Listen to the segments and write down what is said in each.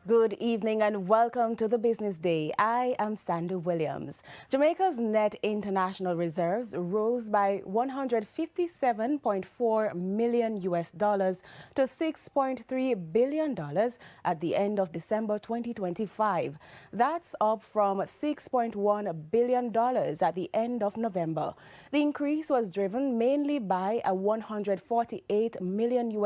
Good evening and welcome to the Business Day. I am Sandy Williams. Jamaica's net international reserves rose by $157.4 million to $6.3 billion at the end of December 2025. That's up from $6.1 billion at the end of November. The increase was driven mainly by a $148 million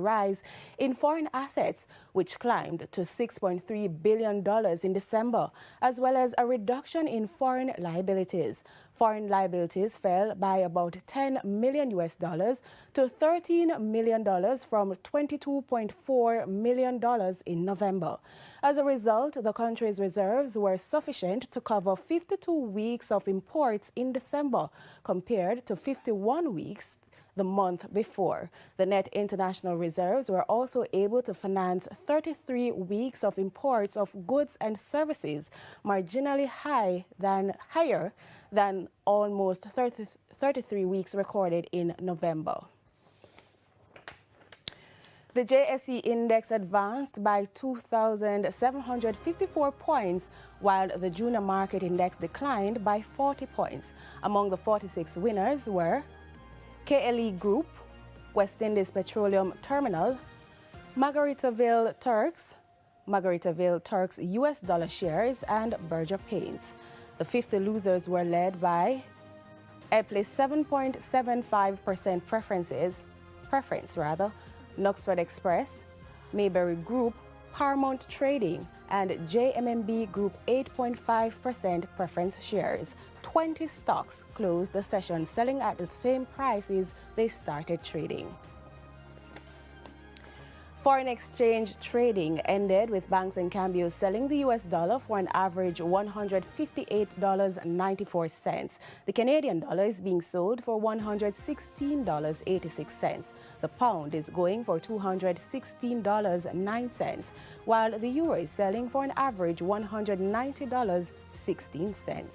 rise in foreign assets, which climbed to $6.3 billion in December, as well as a reduction in foreign liabilities. Foreign liabilities fell by about $10 million to $13 million from $22.4 million in November. As a result, the country's reserves were sufficient to cover 52 weeks of imports in December, compared to 51 weeks the month before. The net international reserves were also able to finance 33 weeks of imports of goods and services, marginally higher than almost 33 weeks recorded in November. The JSE index advanced by 2,754 points, while the junior market index declined by 40 points. Among the 46 winners were KLE Group, West Indies Petroleum Terminal, Margaritaville Turks US dollar shares, and Berger Paints. The 50 losers were led by Epley 7.75% preference, Knoxford Express, Mayberry Group, Paramount Trading, and JMMB Group 8.5% preference shares. 20 stocks closed the session selling at the same prices they started trading. Foreign exchange trading ended with banks and cambios selling the US dollar for an average $158.94. The Canadian dollar is being sold for $116.86. The pound is going for $216.09, while the euro is selling for an average $190.16.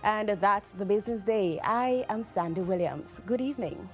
And that's the Business Day. I am Sandy Williams. Good evening.